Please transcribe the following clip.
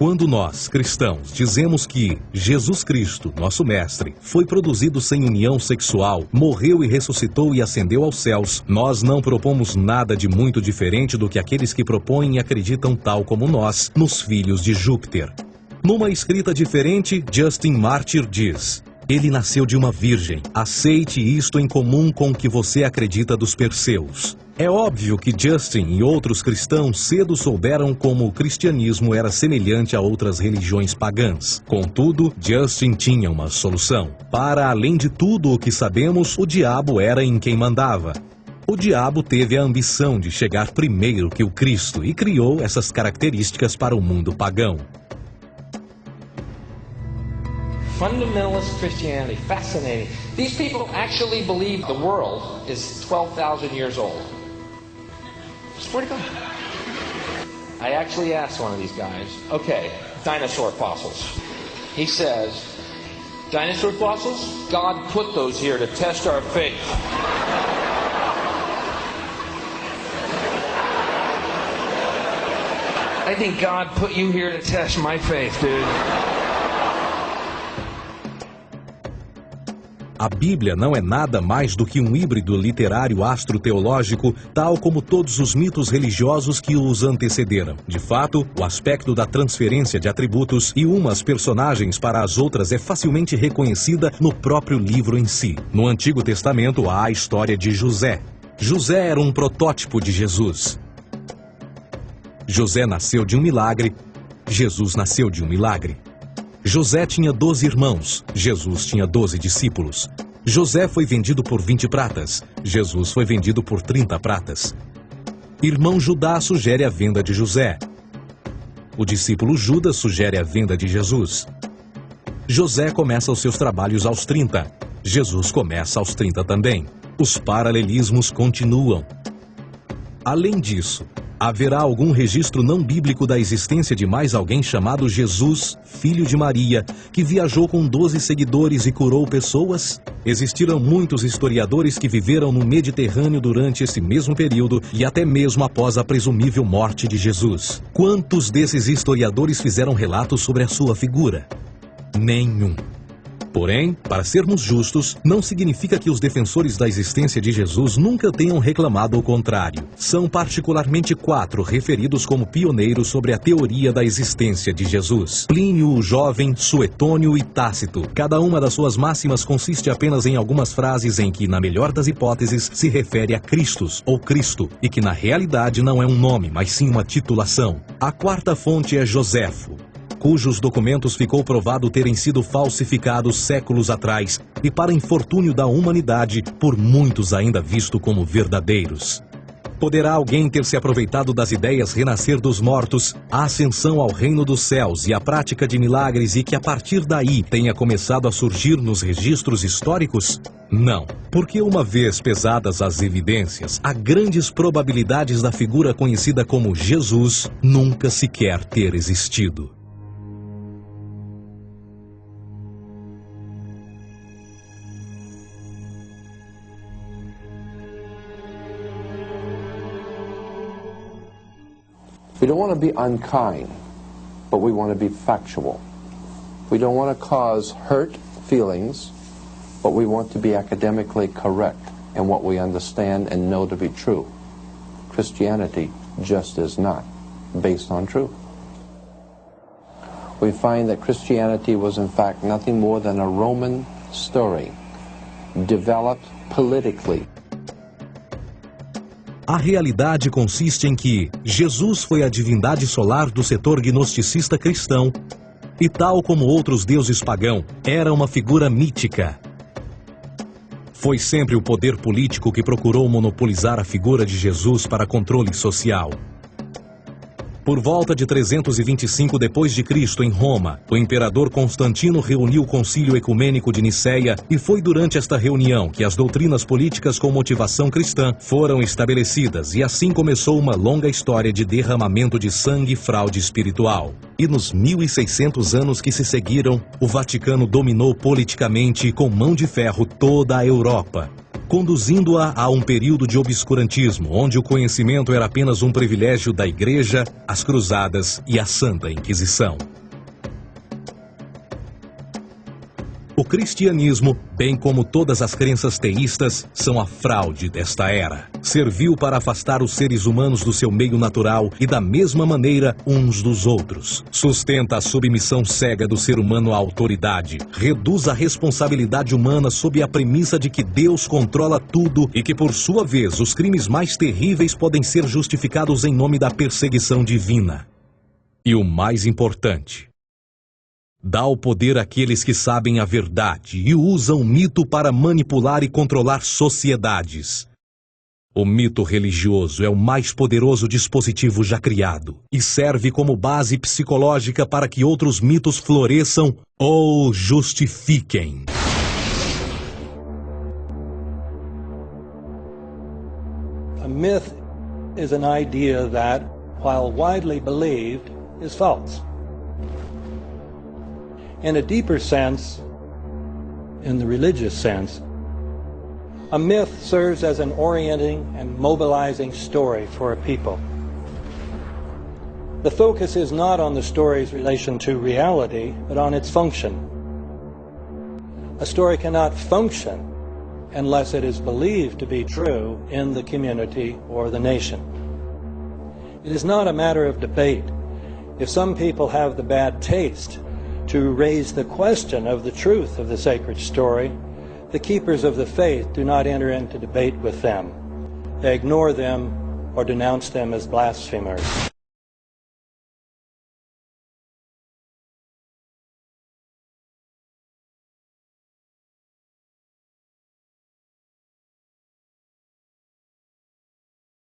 Quando nós, cristãos, dizemos que Jesus Cristo, nosso Mestre, foi produzido sem união sexual, morreu e ressuscitou e ascendeu aos céus, nós não propomos nada de muito diferente do que aqueles que propõem e acreditam tal como nós, nos filhos de Júpiter. Numa escrita diferente, Justin Martyr diz: ele nasceu de uma virgem. Aceite isto em comum com o que você acredita dos Perseus. É óbvio que Justin e outros cristãos cedo souberam como o cristianismo era semelhante a outras religiões pagãs. Contudo, Justin tinha uma solução. Para além de tudo o que sabemos, o diabo era em quem mandava. O diabo teve a ambição de chegar primeiro que o Cristo e criou essas características para o mundo pagão. Fundamentalist Christianity, fascinating. These people actually believe the world is 12,000 years old. Swear to God. I actually asked one of these guys, okay, dinosaur fossils. He says, dinosaur fossils? God put those here to test our faith. I think God put you here to test my faith, dude. A Bíblia não é nada mais do que um híbrido literário astroteológico, tal como todos os mitos religiosos que os antecederam. De fato, o aspecto da transferência de atributos e umas personagens para as outras é facilmente reconhecida no próprio livro em si. No Antigo Testamento há a história de José. José era um protótipo de Jesus. José nasceu de um milagre, Jesus nasceu de um milagre. José tinha 12 irmãos, Jesus tinha 12 discípulos. José foi vendido por 20 pratas, Jesus foi vendido por 30 pratas. Irmão Judá sugere a venda de José. O discípulo Judas sugere a venda de Jesus. José começa os seus trabalhos aos 30, Jesus começa aos 30 também. Os paralelismos continuam. Além disso, haverá algum registro não bíblico da existência de mais alguém chamado Jesus, filho de Maria, que viajou com 12 seguidores e curou pessoas? Existiram muitos historiadores que viveram no Mediterrâneo durante esse mesmo período e até mesmo após a presumível morte de Jesus. Quantos desses historiadores fizeram relatos sobre a sua figura? Nenhum. Porém, para sermos justos, não significa que os defensores da existência de Jesus nunca tenham reclamado o contrário. São particularmente 4 referidos como pioneiros sobre a teoria da existência de Jesus: Plínio o Jovem, Suetônio e Tácito. Cada uma das suas máximas consiste apenas em algumas frases em que, na melhor das hipóteses, se refere a Christus ou Cristo, e que na realidade não é um nome, mas sim uma titulação. A 4ª fonte é Joséfo, cujos documentos ficou provado terem sido falsificados séculos atrás e, para infortúnio da humanidade, por muitos ainda visto como verdadeiros. Poderá alguém ter se aproveitado das ideias renascer dos mortos, a ascensão ao reino dos céus e a prática de milagres e que a partir daí tenha começado a surgir nos registros históricos? Não, porque uma vez pesadas as evidências, há grandes probabilidades da figura conhecida como Jesus nunca sequer ter existido. We don't want to be unkind, but we want to be factual. We don't want to cause hurt feelings, but we want to be academically correct in what we understand and know to be true. Christianity just is not based on truth. We find that Christianity was in fact nothing more than a Roman story, developed politically. A realidade consiste em que Jesus foi a divindade solar do setor gnosticista cristão e, tal como outros deuses pagãos, era uma figura mítica. Foi sempre o poder político que procurou monopolizar a figura de Jesus para controle social. Por volta de 325 d.C., em Roma, o imperador Constantino reuniu o Concílio Ecumênico de Niceia e foi durante esta reunião que as doutrinas políticas com motivação cristã foram estabelecidas e assim começou uma longa história de derramamento de sangue e fraude espiritual. E nos 1600 anos que se seguiram, o Vaticano dominou politicamente e com mão de ferro toda a Europa, conduzindo-a a um período de obscurantismo, onde o conhecimento era apenas um privilégio da Igreja, as Cruzadas e a Santa Inquisição. cristianismo, bem como todas as crenças teístas, são a fraude desta era. Serviu para afastar os seres humanos do seu meio natural e da mesma maneira uns dos outros. Sustenta a submissão cega do ser humano à autoridade. Reduz a responsabilidade humana sob a premissa de que Deus controla tudo e que, por sua vez, os crimes mais terríveis podem ser justificados em nome da perseguição divina. E o mais importante, dá o poder àqueles que sabem a verdade e usam o mito para manipular e controlar sociedades. O mito religioso é o mais poderoso dispositivo já criado e serve como base psicológica para que outros mitos floresçam ou justifiquem. A myth is an idea that, while widely believed, is false. In a deeper sense, in the religious sense, a myth serves as an orienting and mobilizing story for a people. The focus is not on the story's relation to reality, but on its function. A story cannot function unless it is believed to be true in the community or the nation. It is not a matter of debate. If some people have the bad taste to raise the question of the truth of the sacred story, the keepers of the faith do not enter into debate with them. They ignore them or denounce them as blasphemers.